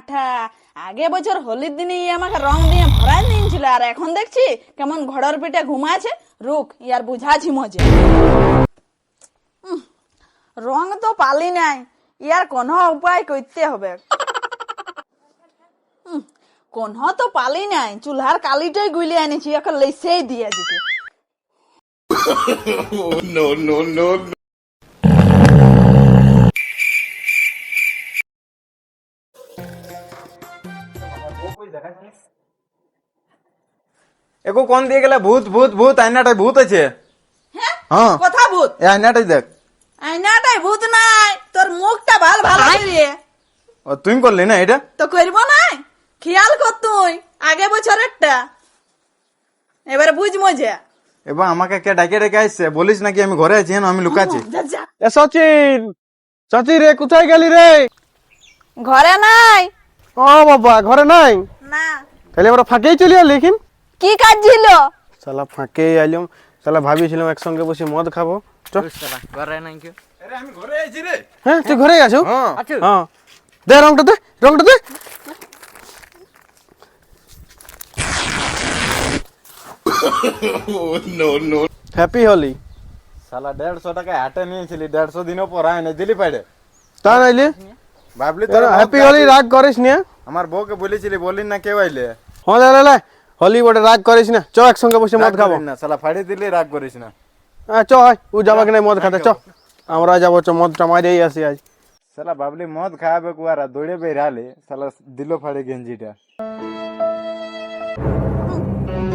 পাঁঠা, আগে বছর হোলির দিনে আমাকে রং দিয়ে ভরাই দিয়েছিল, আর এখন দেখছি কেমন ঘোড়ার পিঠে ঘুমাচ্ছে। রুক, ইয়ার বুঝাছি মজা। রং তো পালি নাই, ইয়ার কোন উপায় করতে হবে। কোন তো পালি নাই, চুলহার কালিটাই গুলি আনিছি, এখন লেসেই দিয়ে দিকে। No, no, no, no. এগো কোন দিয়ে গেলে? ভূত ভূত ভূত, আয়নাটাই ভূত আছে। হ্যাঁ, হ্যাঁ কথা ভূত? এই আয়নাটাই দেখ। আয়নাটাই ভূত নাই, তোর মুখটা ভালো রে। ও তুই করলি না এটা? তো করব নাই, খেয়াল কর তুই আগে বছরেরটা, এবারে বুঝ মজা। এবার আমাকে কে ডাকে ডেকে আসছে, বলিস নাকি আমি ঘরে আছি, আমি লুকাচ্ছি। যা, যা। এ সচিন, চাচি রে কোথায় গেলি রে? ঘরে নাই। ও বাবা, ঘরে নাই? না। তাহলে আমরা ফাঁকেই চলি আর লেখিন। কি কাজ ছিল? শালা ফাঁকেই আইলাম, শালা ভাবিছিলাম একসঙ্গে বসে মদ খাবো। চল। আরে আমি ঘরে আছি রে। হ্যাঁ, তুই ঘরে আছো? হ্যাঁ। হ্যাঁ, দে রংটা দে, রংটা দে। No, no. হ্যাপি হোলি। শালা 150 টাকা হাটে নিয়েছিলি, 150 দিনও পর আয় না দিলি পাইরে। তা নাইলে ভাবলি তোর হ্যাপি হোলি, রাগ করিস না। আমার বউকে বলেছিলি, বলিন না কেউ আইলে। হ্যাঁ লে লে, হোলি বটে, রাগ করিস না। চ একসঙ্গে বসে মদ খাবো। না শালা ফাড়ি দিলি, রাগ করিস না। হ্যাঁ চ, ও যাবা কি নাই মদ খাতে? চ আমরা যাবো, চ মদটা মারিয়েই আসি আজ। শালা ভাবলি মদ খাওয়াবে কুয়ারা, দৌড়ে বেরালে শালা দিল ফাড়ে গেঞ্জিটা।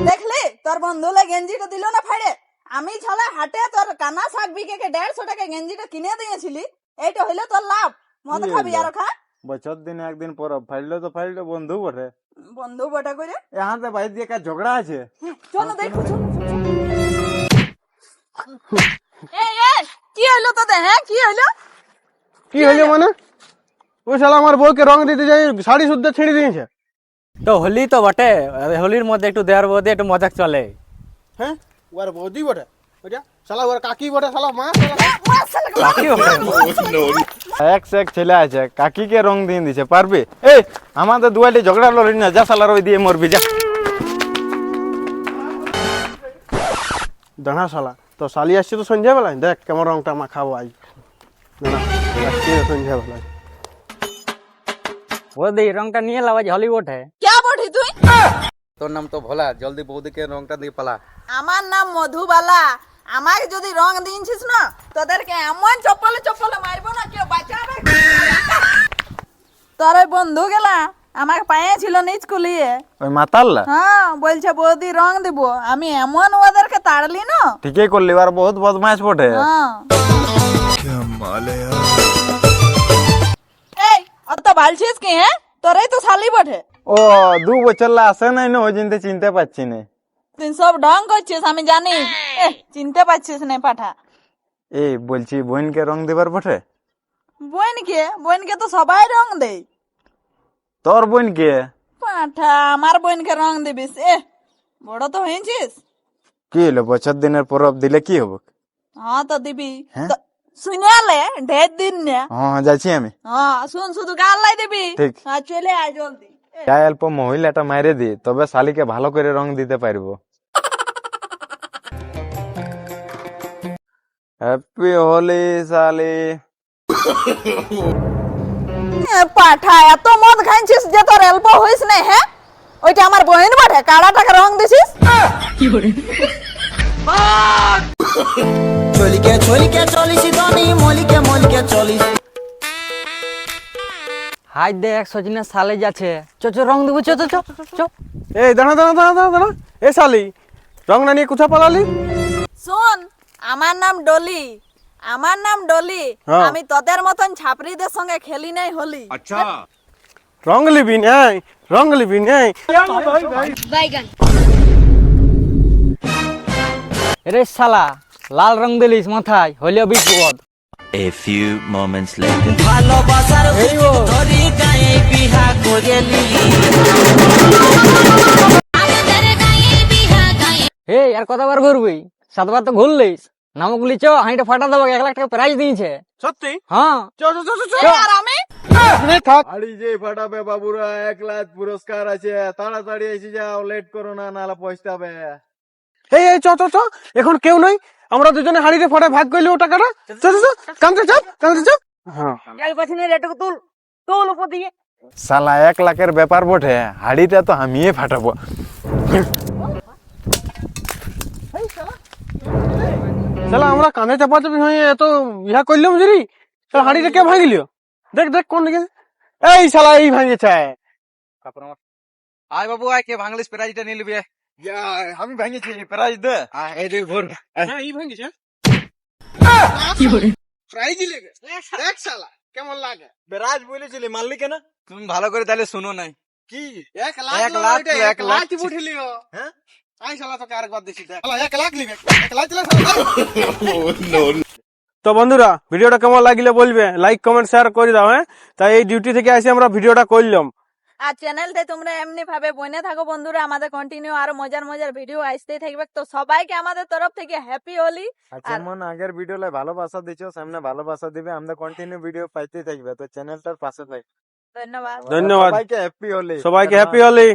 দেখলি তোর বন্ধুলে গেঞ্জিটা দিল না ফাড়ে? আমি ছাড়া হাটে তোর কানা শাক বিকে 150 টাকা গেঞ্জিটা কিনে দিয়েছিলি, এইটা হইলো তোর লাভ। মদ খাবি আর খা। বছর দিনে একদিন পর ফাইললো তো ফাইললো, বন্ধু বটে। বন্ধু বটা করে এহাতে ভাই দিয়ে কাজ ঝগড়া আছে। চলো দেখো। এই এই কি হইলো তোদের? হ্যাঁ কি হইলো? কি হইলো মানে? ওই শালা আমার বউকে রং দিতে যাই শাড়ি শুদ্ধ ছিঁড়ে দিয়েছে। তো হোলি তো বটে, হোলির মধ্যে একটু দেওয়ার মধ্যে একটু মজাক চলে। হ্যাঁ, ওর বৌদি বটে ওইটা, শালা ওর কাকি বটে, শালা মা। বাকি বটে। No, no. এক সে এক ছেলে আছে, কাকিকে রং দিয়ে দিছে, পারবি? এই আমাদের দুয়াইলে ঝগড়া লড়ি না, যা শালার ওই দিয়ে মরবি যা। দাঁড়া শালা, তো শালি আসছে তো সন্ধ্যাবেলায়, দেখ কেমন রংটা মা খাবো আজ। দাঁড়া, আসছি রে সন্ধ্যাবেলায়। বৌদি রংটা নিয়ে এলাম, আজ হোলি বটে। কে বটি তুই? তোর নাম তো ভোলা, জলদি বৌদিকে রংটা দিয়ে পালা। আমার নাম মধুবালা। আমাকে যদি রং দিয়েছিস না, তোদেরকে এমন চপ্পলে চপ্পলে মারবো না, কেউ বাঁচাবে। তোর ওই বন্ধু গেলা আমাকে পাইছিল নিচ কুলিয়ে। ওই মাতাল্লা হ্যাঁ, বলছে বৌদি রং দিব। আমি এমন ওদেরকে তাড়লি না। ঠিকই করলি, আর বহুত বদমাইশ বটে। হ্যাঁ। এই অত ভালছিস কি? হ্যাঁ, তোরাই তো শালি বটে। ও 2 বছর লা আসে নাই না, ওই জিনতে চিনতে পারছি না। তুই সব ঢং করছিস আমি জানি। চিনতে পারছিস না পাঠা। এই বলছি বোনকে রং দিবার বটে? বোনকে তো সবাই রং দেয়। তোর বোনকে? পাঠা, আমার বোনকে রং দিবিস? বড় তো হয়েছিস। কি হলো, বছর দিনের পরব দিলে কি হবে? হ্যাঁ তো দিবি। হ্যাঁ? শুনিয়ালে ঢের দিন না। হ্যাঁ যাচ্ছি আমি। হ্যাঁ শুন, শুধু গাল্লাই দিবি। ঠিক। হ্যাঁ চলে আয় জলদি। যা অল্প মহিলাটা মাইরে দি, তবে শালিকে ভালো করে রং দিতে পারবো। হ্যাপি হোলি শালি। পাঠা, এত মদ খাইছিস যে তোর অল্প হইস না? হ্যাঁ, ওইটা আমার বোন বটে, কাড়াটাকে রং দিছিস। চলিকে চলিকে চলিস দনি, মলিকে মলিকে চলিস। হাই দেখ সজিনা সালে যাচ্ছে, চ চ রং দেবো, চ চ চ চ। এই দাঁড়া দাঁড়া দাঁড়া দাঁড়া দাঁড়া, এ শালি রং না নিয়ে কোথা পালালি? শোন, আমার নাম ডলি। আমার নাম ডলি। হ্যাঁ। আমি তোদের মতন ছাপরিদের সঙ্গে খেলি নাই হোলি। রং লিবি নাই, রং লিবি নাই। রে শালা, লাল রং দিলিস মাথায়, হইলেও বিপদ। A few moments later. ভালোবাসার ধরি গায়ে বিহা করেলি। এই আর কতবার ঘুরবি? 7 বার তো ঘুরলিস, নামগুলি চো হাঁড়িটা ফাটা দেবো 1 লাখ টাকা প্রাইজ দিয়েছে সত্যি হ্যাঁ চল চল চল চল আর আমি থাক হাড়ি যে ফাটাবে বাবুরা 1 লাখ পুরস্কার আছে, তাড়াতাড়ি এসে যাও, লেট করো না, নাহলে পৌঁছাবে। এই এই চ চ চ এখন কেউ নাই, আমরা দুজনে হাড়িতে ফটে ভাগ করলি ও টাকাটা। চল চল কামতে চাপ কামতে চাপ। হ্যাঁ যাই পাছিনি রেটুকু তুল তুল উপর দিয়ে সালা 1 লাখের ব্যাপার বটে, হাড়িটা তো আমিই ফাটাবো। শালা আমরা কাঁধে চাপা চাপি হয়ে এত ইহা করলাম জুরি, শালা হাড়িটা কে ভাঙিলিও? দেখ দেখ কোন দিকে, এই শালা এই ভাঙিয়েছে। আয় বাবু আয়, কে ভাঙলিস প্রাইজটা নিয়ে নিবি। আমি ভেঙেছি, প্রাইজ দে। এই দুই ভোর হ্যাঁ এই ভাঙিয়েছে প্রাইজ লেগে দেখ শালা কেমন লাগে। প্রাইজ বলেছিলি, মানলি কেন? তুমি ভালো করে তাহলে শুনো নাই। কি 1 লাখ 1 লাখ, 1 লাখ লাখ উঠিলিও। হ্যাঁ? আই শালা তোকে আরেকবার দেখি দেখ, শালা 1 লাখ লিবে 1 লাখ চলে শালা। তো বন্ধুরা ভিডিওটা কেমন লাগলে বলবে, লাইক কমেন্ট শেয়ার করে দাও। হ্যাঁ তাই এই ডিউটি থেকে আসি আমরা ভিডিওটা করলাম। আর চ্যানেলতে তোমরা এমনি ভাবে বনে থাকো বন্ধুরা, আমাদের কন্টিনিউ আরো মজার মজার ভিডিও আসতেই থাকবে। তো সবাইকে আমাদের তরফ থেকে হ্যাপি হোলি। আচ্ছা, যেমন আগের ভিডিওতে ভালোবাসা দিছো, সামনে ভালোবাসা দিবে, আমরা কন্টিনিউ ভিডিও পাইতেই থাকবে, তো চ্যানেলটার পাশে থাকবে। ধন্যবাদ। ধন্যবাদ সবাইকে হ্যাপি হোলি। সবাইকে হ্যাপি হোলি।